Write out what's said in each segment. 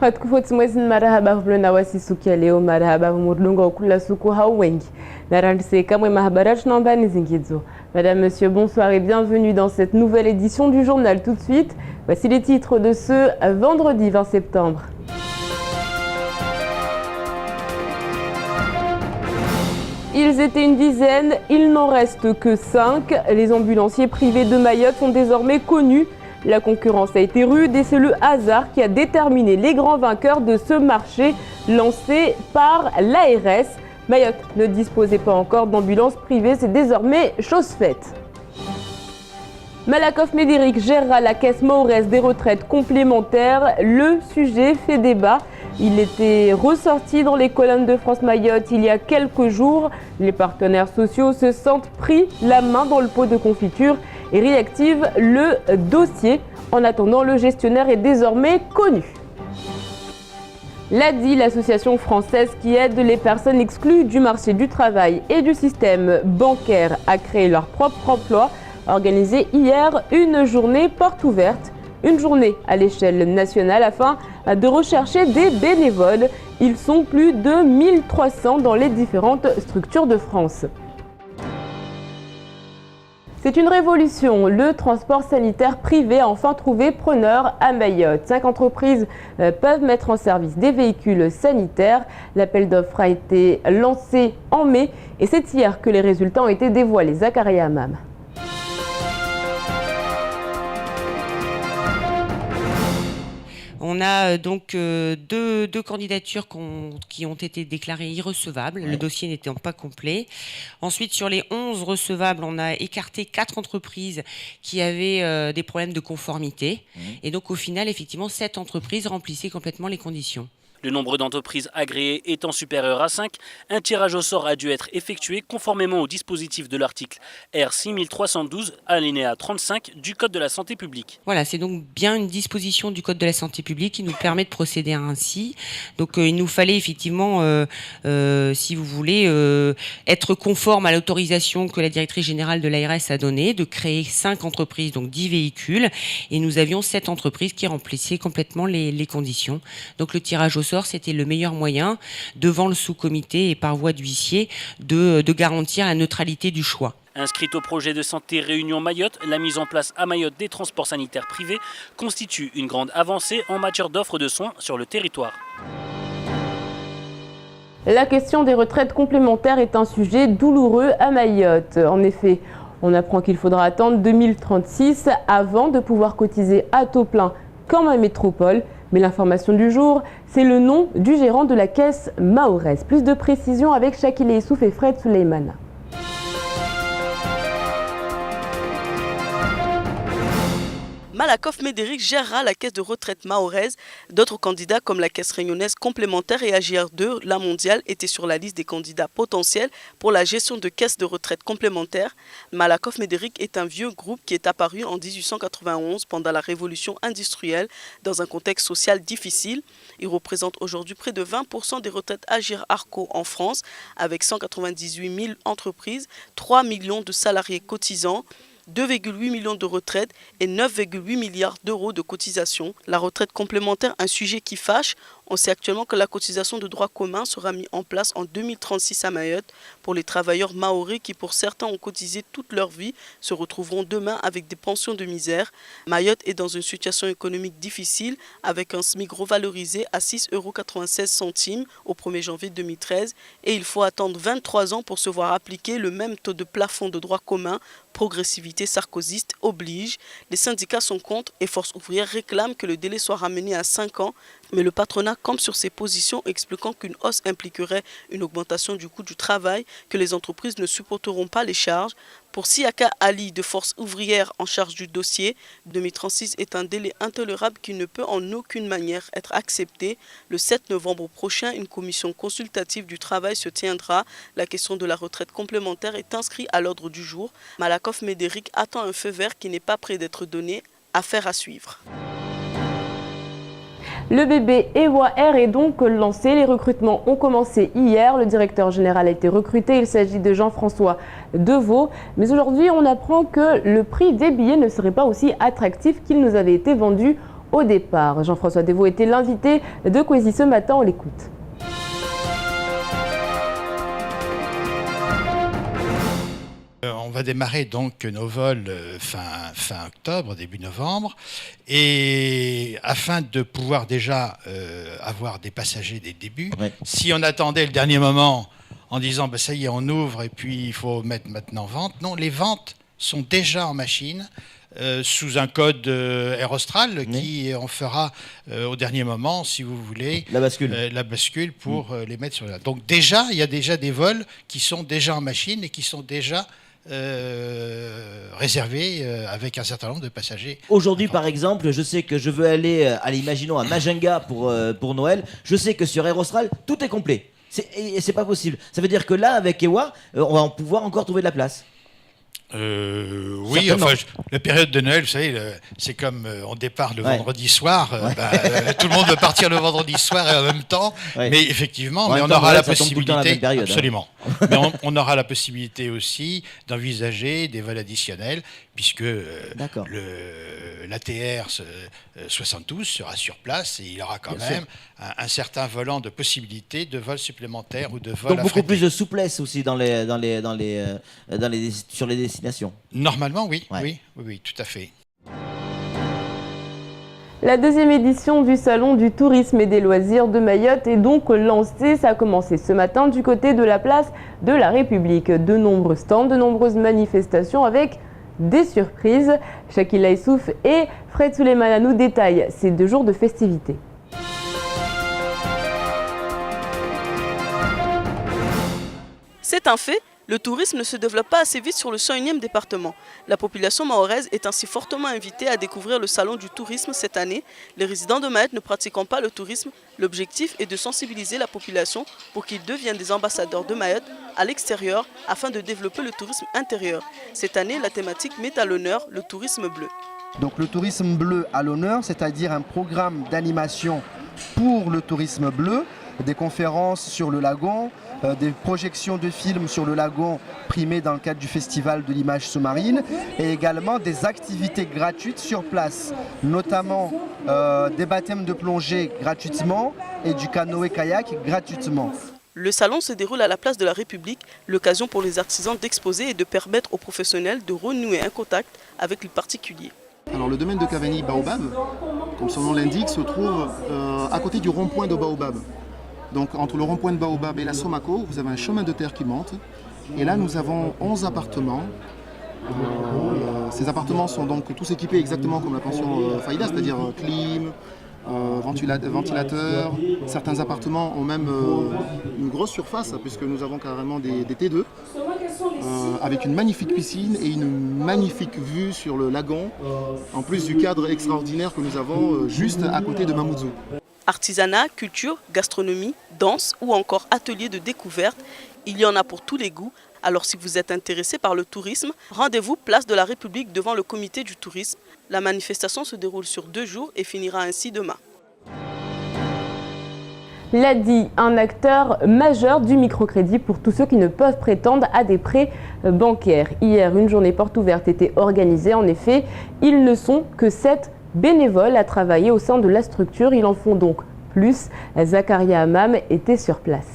Hatukufuati mwezi marahaba hulona wasisukia leo marahaba humurlunga okula suku hao wengi. Narandise kamwe mahabarat nambani zingizo. Madame, Monsieur, bonsoir et bienvenue dans cette nouvelle édition du journal. Tout de suite, voici les titres de ce vendredi 20 septembre. Ils étaient une dizaine, il n'en reste que 5. Les ambulanciers privés de Mayotte sont désormais connus. La concurrence a été rude et c'est le hasard qui a déterminé les grands vainqueurs de ce marché lancé par l'ARS. Mayotte ne disposait pas encore d'ambulance privée, c'est désormais chose faite. Malakoff Médéric gérera la caisse mahoraise des retraites complémentaires. Le sujet fait débat. Il était ressorti dans les colonnes de France Mayotte il y a quelques jours. Les partenaires sociaux se sentent pris la main dans le pot de confiture et réactivent le dossier. En attendant, le gestionnaire est désormais connu. L'ADI, l'association française qui aide les personnes exclues du marché du travail et du système bancaire à créer leur propre emploi, a organisé hier une journée porte ouverte. Une journée à l'échelle nationale afin de rechercher des bénévoles. Ils sont plus de 1300 dans les différentes structures de France. C'est une révolution. Le transport sanitaire privé a enfin trouvé preneur à Mayotte. 5 entreprises peuvent mettre en service des véhicules sanitaires. L'appel d'offres a été lancé en mai et c'est hier que les résultats ont été dévoilés. Zakaria Amam. On a donc deux candidatures qui ont été déclarées irrecevables, le dossier n'étant pas complet. Ensuite, sur les 11 recevables, on a écarté 4 entreprises qui avaient des problèmes de conformité. Et donc, au final, effectivement, 7 entreprises remplissaient complètement les conditions. Le nombre d'entreprises agréées étant supérieur à 5, un tirage au sort a dû être effectué conformément au dispositif de l'article R6312, alinéa 35 du Code de la santé publique. Voilà, c'est donc bien une disposition du Code de la santé publique qui nous permet de procéder ainsi. Donc il nous fallait effectivement, si vous voulez, être conforme à l'autorisation que la directrice générale de l'ARS a donnée, de créer 5 entreprises, donc 10 véhicules, et nous avions 7 entreprises qui remplissaient complètement les conditions. Donc le tirage au sort, c'était le meilleur moyen, devant le sous-comité et par voie d'huissier, de garantir la neutralité du choix. Inscrite au projet de santé Réunion Mayotte, la mise en place à Mayotte des transports sanitaires privés constitue une grande avancée en matière d'offres de soins sur le territoire. La question des retraites complémentaires est un sujet douloureux à Mayotte. En effet, on apprend qu'il faudra attendre 2036 avant de pouvoir cotiser à taux plein comme en métropole. Mais l'information du jour, c'est le nom du gérant de la caisse mahoraise. Plus de précisions avec Shakile Issouf et Fred Suleiman. Malakoff Médéric gérera la caisse de retraite mahoraise. D'autres candidats comme la caisse réunionnaise complémentaire et AGR2, la mondiale, étaient sur la liste des candidats potentiels pour la gestion de caisses de retraite complémentaires. Malakoff Médéric est un vieux groupe qui est apparu en 1891 pendant la révolution industrielle dans un contexte social difficile. Il représente aujourd'hui près de 20% des retraites Agir Arco en France avec 198 000 entreprises, 3 millions de salariés cotisants, 2,8 millions de retraites et 9,8 milliards d'euros de cotisations. La retraite complémentaire, un sujet qui fâche. On sait actuellement que la cotisation de droit commun sera mise en place en 2036 à Mayotte pour les travailleurs mahorais qui, pour certains, ont cotisé toute leur vie, se retrouveront demain avec des pensions de misère. Mayotte est dans une situation économique difficile avec un SMIC revalorisé à 6,96 € au 1er janvier 2013 et il faut attendre 23 ans pour se voir appliquer le même taux de plafond de droit commun. Progressivité sarkozyste oblige. Les syndicats sont contre et Force ouvrière réclament que le délai soit ramené à 5 ans. Mais le patronat campe sur ses positions, expliquant qu'une hausse impliquerait une augmentation du coût du travail, que les entreprises ne supporteront pas les charges. Pour Siaka Ali de Force ouvrière en charge du dossier, 2036 est un délai intolérable qui ne peut en aucune manière être accepté. Le 7 novembre prochain, une commission consultative du travail se tiendra. La question de la retraite complémentaire est inscrite à l'ordre du jour. Malakoff Médéric attend un feu vert qui n'est pas prêt d'être donné. Affaire à suivre. Le bébé Ewa Air est donc lancé. Les recrutements ont commencé hier. Le directeur général a été recruté. Il s'agit de Jean-François Deveau. Mais aujourd'hui, on apprend que le prix des billets ne serait pas aussi attractif qu'il nous avait été vendu au départ. Jean-François Devaux était l'invité de Kwesi ce matin, on l'écoute. On va démarrer donc nos vols fin octobre, début novembre, et afin de pouvoir déjà avoir des passagers dès le début, si on attendait le dernier moment en disant ça y est, on ouvre et puis il faut mettre maintenant vente, non, les ventes sont déjà en machine. Sous un code Air Austral qui on fera au dernier moment, si vous voulez, la bascule pour les mettre sur la... Donc déjà, il y a déjà des vols qui sont déjà en machine et qui sont déjà réservés avec un certain nombre de passagers. Aujourd'hui, par exemple, je sais que je veux aller, imaginons à Majunga pour Noël. Je sais que sur Air Austral, tout est complet. C'est pas possible. Ça veut dire que là, avec EWA, on va pouvoir encore trouver de la place. Oui, enfin, la période de Noël, vous savez, c'est comme on départ le vendredi soir. Tout le monde veut partir le vendredi soir et en même temps. Mais effectivement, on aura la possibilité. Absolument. Mais on aura la possibilité aussi d'envisager des vols additionnels, puisque l'ATR 72 sera sur place et il y aura quand même un certain volant de possibilités de vols supplémentaires ou de vols. Donc beaucoup plus de souplesse aussi sur les destinations. Normalement, oui, tout à fait. La deuxième édition du Salon du tourisme et des loisirs de Mayotte est donc lancée. Ça a commencé ce matin du côté de la place de la République. De nombreux stands, de nombreuses manifestations avec des surprises. Shakila Issouf et Fred Souleymane nous détaillent ces 2 jours de festivités. C'est un fait. Le tourisme ne se développe pas assez vite sur le 101e département. La population mahoraise est ainsi fortement invitée à découvrir le salon du tourisme cette année. Les résidents de Mayotte ne pratiquant pas le tourisme, l'objectif est de sensibiliser la population pour qu'ils deviennent des ambassadeurs de Mayotte à l'extérieur afin de développer le tourisme intérieur. Cette année, la thématique met à l'honneur le tourisme bleu. Donc le tourisme bleu à l'honneur, c'est-à-dire un programme d'animation pour le tourisme bleu, des conférences sur le lagon, des projections de films sur le lagon primés dans le cadre du festival de l'image sous-marine et également des activités gratuites sur place, notamment des baptêmes de plongée gratuitement et du canoë-kayak gratuitement. Le salon se déroule à la place de la République, l'occasion pour les artisans d'exposer et de permettre aux professionnels de renouer un contact avec les particuliers. Alors le domaine de Cavani Baobab, comme son nom l'indique, se trouve à côté du rond-point de Baobab. Donc entre le rond-point de Baobab et la Somako, vous avez un chemin de terre qui monte. Et là, nous avons 11 appartements. Ces appartements sont donc tous équipés exactement comme la pension Faïda, c'est-à-dire clim, ventilateur. Certains appartements ont même une grosse surface, puisque nous avons carrément des T2, avec une magnifique piscine et une magnifique vue sur le lagon, en plus du cadre extraordinaire que nous avons juste à côté de Mamoudzou. Artisanat, culture, gastronomie, danse ou encore ateliers de découverte, il y en a pour tous les goûts. Alors si vous êtes intéressé par le tourisme, rendez-vous place de la République devant le comité du tourisme. La manifestation se déroule sur 2 jours et finira ainsi demain. L'ADI, un acteur majeur du microcrédit pour tous ceux qui ne peuvent prétendre à des prêts bancaires. Hier, une journée porte ouverte était organisée. En effet, ils ne sont que 7 bénévoles à travailler au sein de la structure. Ils en font donc plus. Zakaria Hamam était sur place.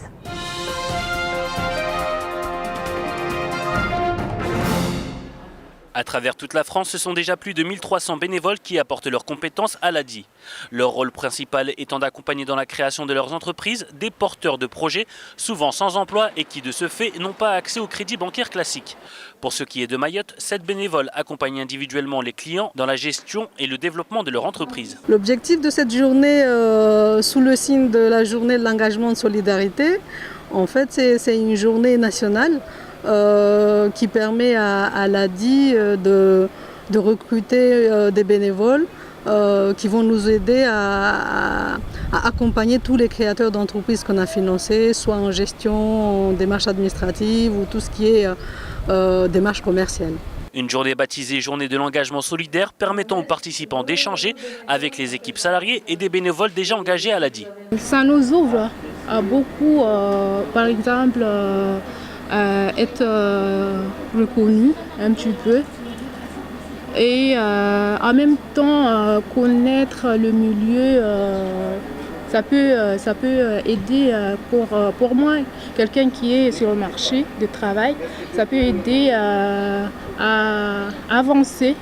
À travers toute la France, ce sont déjà plus de 1300 bénévoles qui apportent leurs compétences à l'ADI. Leur rôle principal étant d'accompagner dans la création de leurs entreprises des porteurs de projets, souvent sans emploi et qui de ce fait n'ont pas accès au crédit bancaire classique. Pour ce qui est de Mayotte, 7 bénévoles accompagnent individuellement les clients dans la gestion et le développement de leur entreprise. L'objectif de cette journée, sous le signe de la journée de l'engagement de solidarité, en fait c'est une journée nationale qui permet à l'ADI de recruter des bénévoles qui vont nous aider à accompagner tous les créateurs d'entreprises qu'on a financés, soit en gestion, en démarche administrative ou tout ce qui est démarche commerciale. Une journée baptisée Journée de l'engagement solidaire permettant aux participants d'échanger avec les équipes salariées et des bénévoles déjà engagés à l'ADI. Ça nous ouvre à beaucoup, par exemple, être reconnu un petit peu et en même temps connaître le milieu. Ça peut aider pour moi, quelqu'un qui est sur le marché du travail, ça peut aider à avancer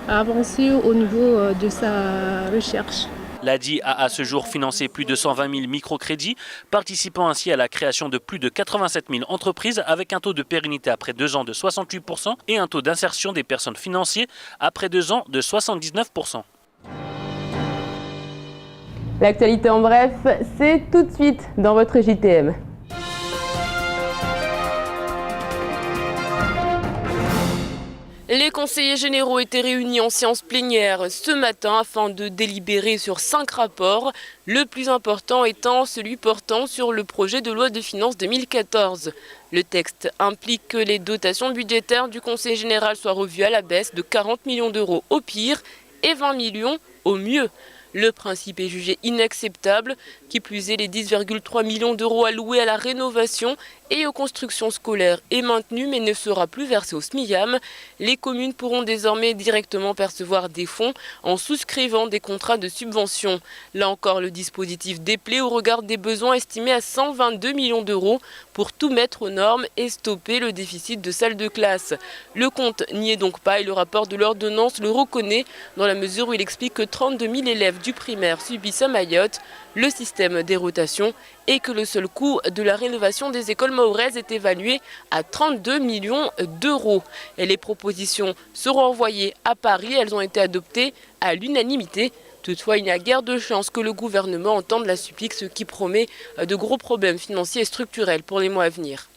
au niveau de sa recherche. L'ADI a à ce jour financé plus de 120 000 microcrédits, participant ainsi à la création de plus de 87 000 entreprises avec un taux de pérennité après 2 ans de 68% et un taux d'insertion des personnes financières après 2 ans de 79%. L'actualité en bref, c'est tout de suite dans votre JTM. Les conseillers généraux étaient réunis en séance plénière ce matin afin de délibérer sur 5 rapports, le plus important étant celui portant sur le projet de loi de finances 2014. Le texte implique que les dotations budgétaires du Conseil général soient revues à la baisse de 40 millions d'euros au pire et 20 millions au mieux. Le principe est jugé inacceptable, qui plus est les 10,3 millions d'euros alloués à la rénovation et aux constructions scolaires est maintenu mais ne sera plus versé au SMIAM. Les communes pourront désormais directement percevoir des fonds en souscrivant des contrats de subvention. Là encore, le dispositif déplaît au regard des besoins estimés à 122 millions d'euros pour tout mettre aux normes et stopper le déficit de salles de classe. Le compte n'y est donc pas et le rapport de l'ordonnance le reconnaît dans la mesure où il explique que 32 000 élèves du primaire subissent à Mayotte le système des rotations et que le seul coût de la rénovation des écoles mahoraises est évalué à 32 millions d'euros. Et les propositions seront envoyées à Paris, elles ont été adoptées à l'unanimité. Toutefois, il n'y a guère de chance que le gouvernement entende la supplique, ce qui promet de gros problèmes financiers et structurels pour les mois à venir.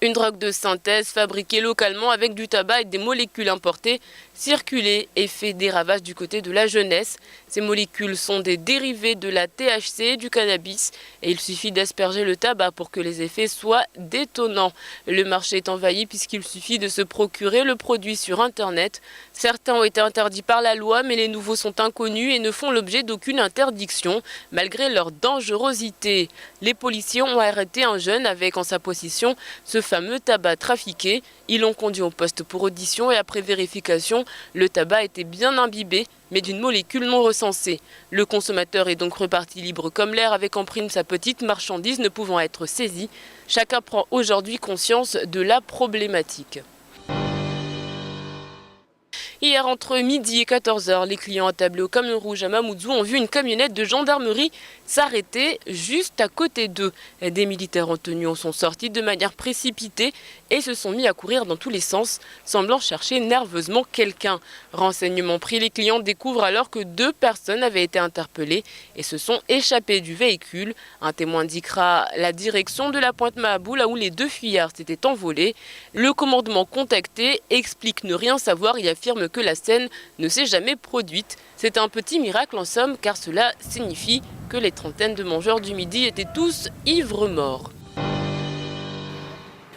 Une drogue de synthèse fabriquée localement avec du tabac et des molécules importées circulait et fait des ravages du côté de la jeunesse. Ces molécules sont des dérivés de la THC et du cannabis et il suffit d'asperger le tabac pour que les effets soient détonnants. Le marché est envahi puisqu'il suffit de se procurer le produit sur Internet. Certains ont été interdits par la loi mais les nouveaux sont inconnus et ne font l'objet d'aucune interdiction malgré leur dangerosité. Les policiers ont arrêté un jeune avec en sa possession ce fameux tabac trafiqué. Ils l'ont conduit au poste pour audition et après vérification, le tabac était bien imbibé, mais d'une molécule non recensée. Le consommateur est donc reparti libre comme l'air avec en prime sa petite marchandise ne pouvant être saisie. Chacun prend aujourd'hui conscience de la problématique. Hier, entre midi et 14h, les clients attablés au Camion Rouge à Mamoudzou ont vu une camionnette de gendarmerie s'arrêter juste à côté d'eux. Des militaires en tenue en sont sortis de manière précipitée et se sont mis à courir dans tous les sens, semblant chercher nerveusement quelqu'un. Renseignement pris, les clients découvrent alors que 2 personnes avaient été interpellées et se sont échappées du véhicule. Un témoin indiquera la direction de la Pointe-Mahabou, là où les 2 fuyards s'étaient envolés. Le commandement contacté explique ne rien savoir et affirme que la scène ne s'est jamais produite. C'est un petit miracle en somme car cela signifie que les trentaines de mangeurs du midi étaient tous ivres morts.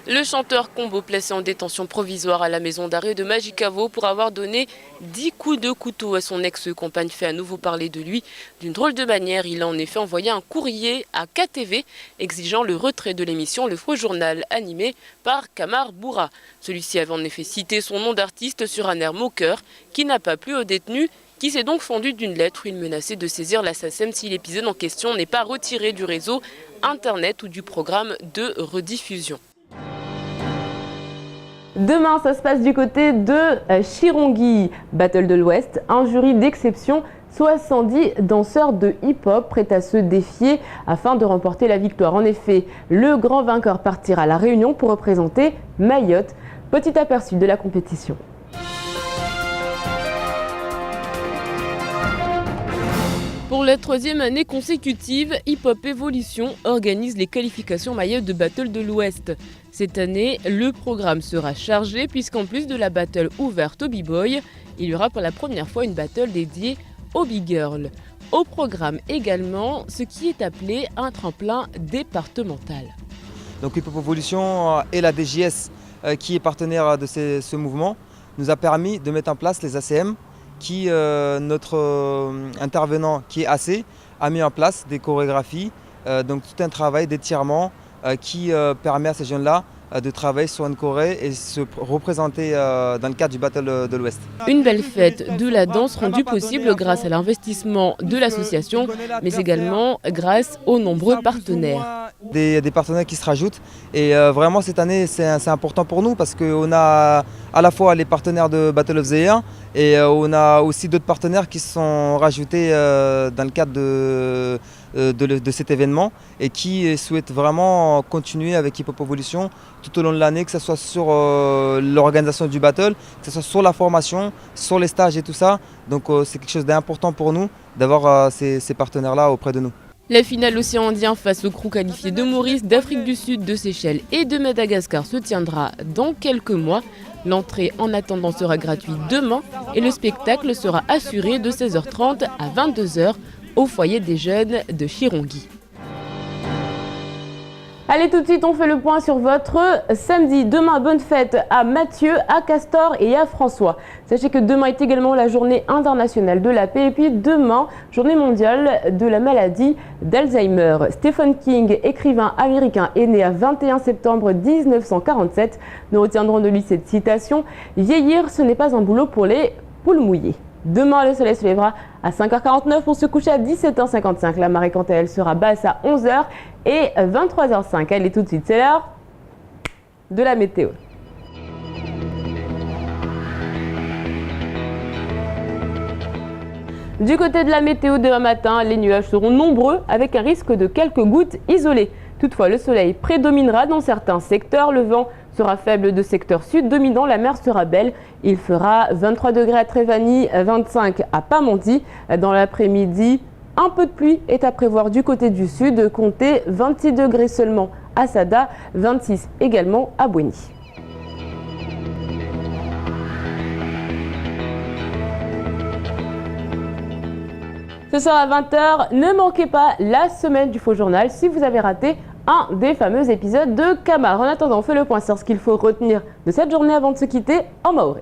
Le chanteur Combo placé en détention provisoire à la maison d'arrêt de Majicavo pour avoir donné 10 coups de couteau à son ex-compagne fait à nouveau parler de lui. D'une drôle de manière, il a en effet envoyé un courrier à KTV exigeant le retrait de l'émission Le Faux Journal animé par Kamar Boura. Celui-ci avait en effet cité son nom d'artiste sur un air moqueur qui n'a pas plu au détenu, qui s'est donc fendu d'une lettre où il menaçait de saisir la SACEM si l'épisode en question n'est pas retiré du réseau internet ou du programme de rediffusion. Demain, ça se passe du côté de Chirongui, Battle de l'Ouest, un jury d'exception, 70 danseurs de hip-hop prêts à se défier afin de remporter la victoire. En effet, le grand vainqueur partira à La Réunion pour représenter Mayotte. Petit aperçu de la compétition. Pour la 3e année consécutive, Hip Hop Evolution organise les qualifications Mayotte de Battle de l'Ouest. Cette année, le programme sera chargé puisqu'en plus de la battle ouverte aux b-boys, il y aura pour la première fois une battle dédiée aux b-girls. Au programme également, ce qui est appelé un tremplin départemental. Donc Hip Hop Evolution et la DJS, qui est partenaire de ce mouvement, nous a permis de mettre en place les ACM qui, notre intervenant qui est AC, a mis en place des chorégraphies, donc tout un travail d'étirement qui permet à ces jeunes-là de travailler sur une Corée et se représenter dans le cadre du Battle de l'Ouest. Une belle fête de la danse rendue possible grâce à l'investissement de l'association, mais également grâce aux nombreux partenaires. Des partenaires qui se rajoutent et vraiment cette année c'est important pour nous parce qu'on a à la fois les partenaires de Battle of the Year et on a aussi d'autres partenaires qui se sont rajoutés dans le cadre de cet événement et qui souhaitent vraiment continuer avec Hip Hop Evolution tout au long de l'année, que ce soit sur l'organisation du battle, que ce soit sur la formation, sur les stages et tout ça. Donc c'est quelque chose d'important pour nous d'avoir ces partenaires-là auprès de nous. La finale Océan Indien face aux crews qualifiés de Maurice, d'Afrique du Sud, de Seychelles et de Madagascar se tiendra dans quelques mois. L'entrée en attendant sera gratuite demain et le spectacle sera assuré de 16h30 à 22h au foyer des jeunes de Chirongi. Allez, tout de suite, on fait le point sur votre samedi. Demain, bonne fête à Mathieu, à Castor et à François. Sachez que demain est également la journée internationale de la paix et puis demain, journée mondiale de la maladie d'Alzheimer. Stephen King, écrivain américain, est né à 21 septembre 1947. Nous retiendrons de lui cette citation « Vieillir, ce n'est pas un boulot pour les poules mouillées ». Demain, le soleil se lèvera à 5h49 pour se coucher à 17h55. La marée, quant à elle, sera basse à 11h et 23h05. Allez, tout de suite, c'est l'heure de la météo. Du côté de la météo, demain matin, les nuages seront nombreux avec un risque de quelques gouttes isolées. Toutefois, le soleil prédominera dans certains secteurs. Le vent sera faible de secteur sud dominant, la mer sera belle. Il fera 23 degrés à Trévani, 25 à Pamonti. Dans l'après-midi, un peu de pluie est à prévoir du côté du sud. Comptez 26 degrés seulement à Sada, 26 également à Bouéni. Ce soir à 20h, ne manquez pas la semaine du faux journal si vous avez raté un des fameux épisodes de Camar. En attendant, on fait le point sur ce qu'il faut retenir de cette journée avant de se quitter en maoré.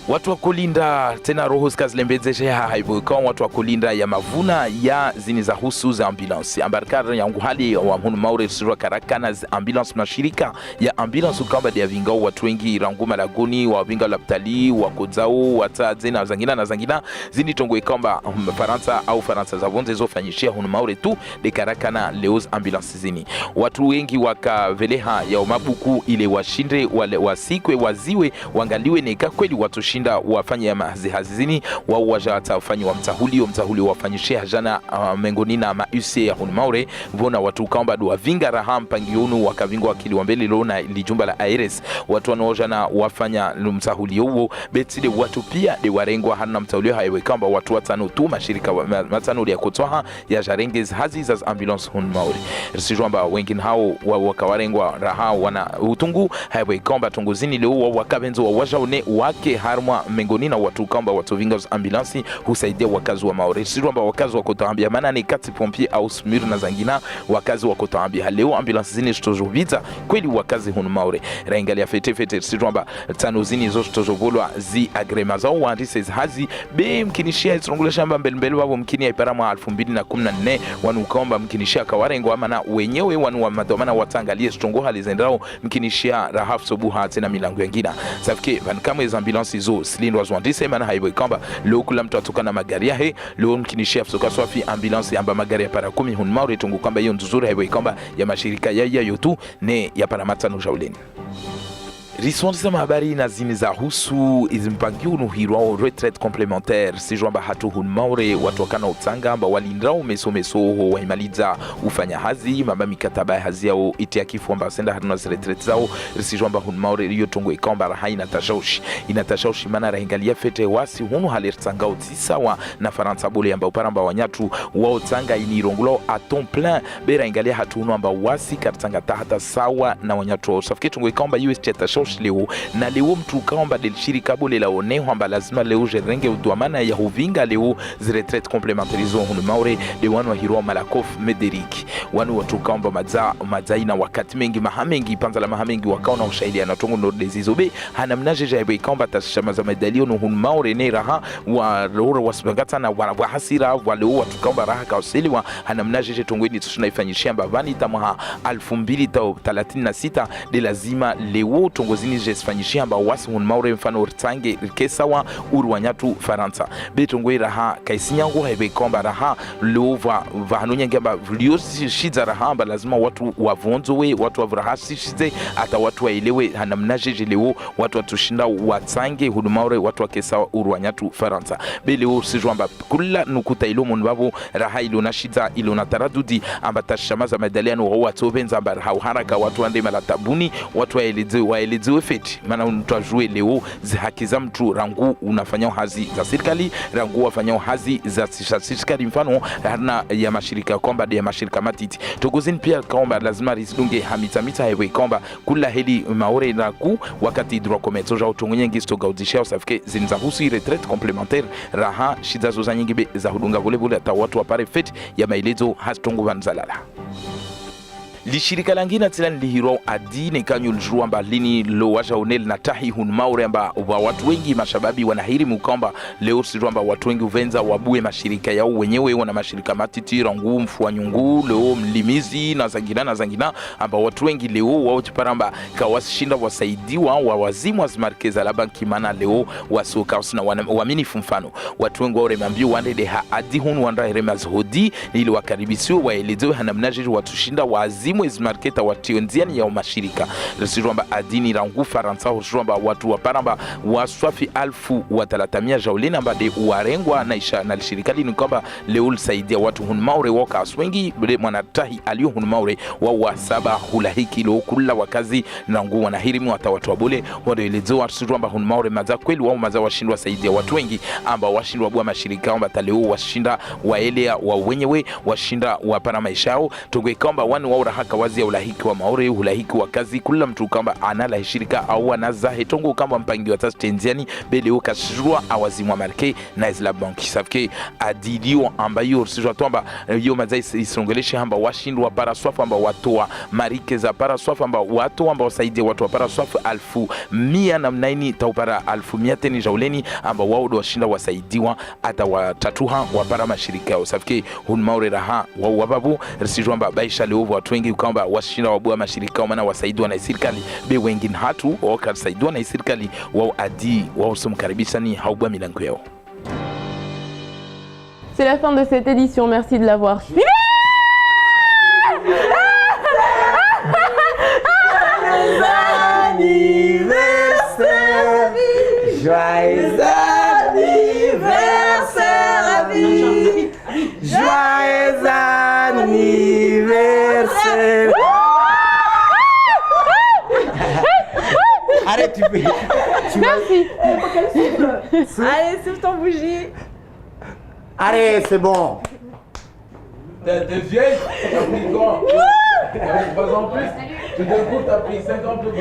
Watu wa kulinda tena roho zikazilembedzeshe haivo kwa watu wa kulinda ya mavuna ya zini za husu za ambulance ambarkar ya nguhali wa mhunu maure sura karakana za ambulance mashirika ya ambulance ukamba dia vingao watu wengi ranguma lagoni wa vinga laptali wa kodzao wata zina na zangina zini tongo ikamba Faransa au Faransa za vonze zofanyishia hunu maure tu de karakana leos ambulance zini watu wengi wakaveleha ya mabuku ile washinde wale wasikwe waziwe wangaliwe neka kweli watu shinda wafanye ya mazihazini wao wajata wafanye wa mtahuli wafanyishia jana mengoni na mause ya Hunmaure vona watu kamba do vinga raham pangionu wakavingo akili wambele lona lijumba la Aires watu wanaojana wafanya mtahuli huo betide watu pia de warengwa hana mtahuli haiwe kamba watu watano tu mashirika matano ya kutoa ya jarengez hazi za ambulance Hunmaure risijomba wengine hao wakawarengwa raha wana utungu haiwe kamba tunguzini leo wakabenzo wajaone wake harmwa mengoni na watu kamba watu vinga ambulansi husaidia wakazi wa Maore siromba wakazi wa Kotambia maana ni kati pompier au smir na zangina wakazi wa Kotambia leo ambulansi zini zitozovita kweli wakazi hunu Maore raingalia fete siromba tano zini zo zitozovolwa zi agrema zao waandise hazi be mkinishia isongula shamba mbelembele wao mkini iparama 2014 wanu kamba mkinishia kawarengo amana wenyewe wanu wa madomana watangalie stongo halizendao mkinishia rahaf sobuha tena milango yangina safike van kama ambulansi zo silindwa zwandise maana haibo kamba leo kula mtu atoka na magari yahe leo mkinishia soka swafi ambulance amba magari ya para 10 Hunmaure tungu kamba hiyo nzuri haibo kamba ya mashirika ya yotu ne ya para matano jauleni Riswandisa mahabari na zini za husu izimpangiu nuhirwao retraite complementaire sijwamba hatu Hunmaure watu wakana utanga amba walindrao meso wa imaliza ufanya hazi mamba mikataba hazi yao iti ya kifu amba senda hatuna retraite zao sijwamba Hunmaure riyo tungu ikamba raha inatashaushi mana rahingalia fete wasi hunu halertanga utisawa na Faransa bole amba uparamba wanyatu wao tanga inirongulo a ton plein bera ingalia hatu hunu amba wasi kartanga tahata sawa na wanyatu wao safike tungu ikamba US chetashaushi wash leo na leo mtu kaomba del shirika bole la one hamba lazima leo jerenge udwamana ya huvinga leo ziretraite complémentaire zo hunu maure de wanu wa hiro Malakoff Mederik wanu watu kaomba madzaina wakati mengi mahamengi panzala mahamengi wakaona ushahidi anatongo no dezizobe hanamnaje jaibe kaomba tashama za medalio no hunu maure ne raha wa rora wasbangata na wa hasira wa leo watu kaomba raha kauseliwa hanamnaje je tongweni tunaifanyishia mbavani tamwa 2036 de lazima leo tongozini je sifanyishia mba wasi hunu maure mfano rtange kesawa urwanyatu Faransa betongwe raha kaisinyangu haibe kaomba raha leo va hanunya ngamba vlio shiza raha mba lazima watu wavonzowe watu wavrahasi shize hata watu waelewe hanamnaje leo watu watushinda watsange hudumaure watu wakesa urwanyatu Faransa beleo sijwamba kula nukuta ilo munbabo raha ilo nashiza ilo nataradudi amba tashamaza medaliano watu benza amba haraka watu wande malatabuni watu waelezewe feti maana mtajue leo zihakiza mtu rangu unafanya hazi za serikali rangu wafanya hazi za serikali mfano hana ya mashirika kwamba ya mashirika matiti togozini pia kwamba lazima risidunge hamita hewe kwamba kula heli maore raku wakati droit commerce ja utongonye ngisto gaudisha usafike zinza husi retraite complémentaire raha shida zoza nyingi za hudunga volleyball hata watu wapare feti ya maelezo hastongo vanzalala lishirika langina tilani lihiro adini kanyu ljua mba lini lo waja unel na tahi hun maure mba watu wengi mashababi wanahiri mukamba leo sirua mba watu wengi uvenza wabue mashirika yao wenyewe wana mashirika matiti rangu mfuwa nyungu leo mlimizi na zangina amba watu wengi leo wao chiparamba kawasishinda wasaidiwa wawazimu wazimarkeza la banki mana leo wasuka usina waminifu mfano watu wengi waure mambiu wandede haadi hun wanda herema zhodi nili wakaribisiwe waelezewe hanamnaji watushinda wazimu mwezi marketa wationziani ya mashirika resirwamba adini rangu Faransa resirwamba watu waparamba waswafi 1300 jaulina mbade warengwa na shirikali ni kwamba leo saidia watu hunmaure waka aswengi bale mwanatahi alio hunmaure wa saba hulahiki lo kula wakazi rangu wanahirimu hata watu wabole wanaelezewa resirwamba hunmaure maza kweli wao maza washindwa saidia watu wengi amba washindwa bua mashirika amba taleo washinda waelea wa wenyewe washinda wapana maishao togwe kwamba wanu waura kawazi ya ulahiki wa maore ulahiki wa kazi kula mtu kamba anala shirika au anaza hetongo kamba mpangi wa tastenziani bele ukashirua awazimwa marke na isla banki safke adilio ambayo sijwa tomba yo mazai isongeleshe hamba washindwa para swafu amba watoa marike za para swafu amba watu amba wasaidia watu wa para swafu 1100 na mnaini taupara 1100 teni jauleni amba wao do washinda wasaidiwa hata watatuha wa para mashirika yao safke hun maore raha wao wababu sijwa amba baisha leo watu wengi kwamba washinda wabua mashirika maana wasaidiwa na serikali be wengine hatu wakasaidiwa na serikali wao adi wao somkaribisha ni haubua milango yao. C'est la fin de cette édition, merci de l'avoir suivi. Joyeux anniversaire à vie. Joyeux anniversaire. Arrête, tu Merci. Allez, souffle ton bougie. Allez, c'est bon. T'es vieille, t'as pris quoi? Avec 3 ans plus. Tout d'un coup, t'as pris 5 ans plus.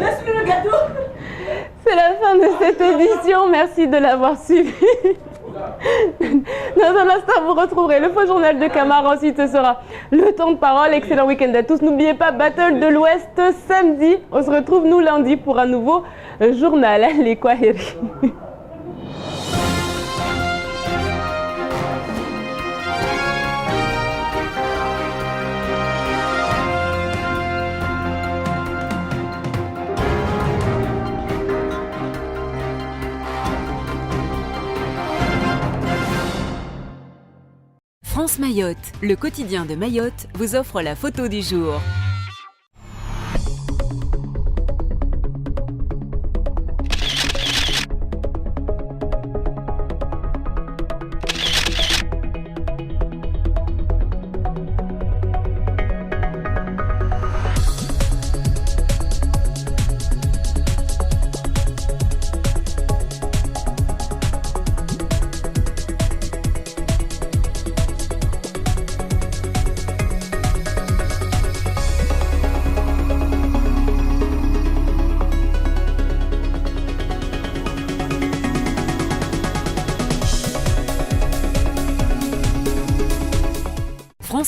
Laisse-lui le gâteau. C'est la fin de cette édition, merci de l'avoir suivi. Dans un instant, vous retrouverez le faux journal de Camara. Ensuite, ce sera le temps de parole. Excellent week-end à tous. N'oubliez pas Battle de l'Ouest samedi. On se retrouve nous lundi pour un nouveau journal. Les Kwaheri. France Mayotte, le quotidien de Mayotte, vous offre la photo du jour.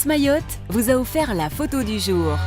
France Mayotte vous a offert la photo du jour.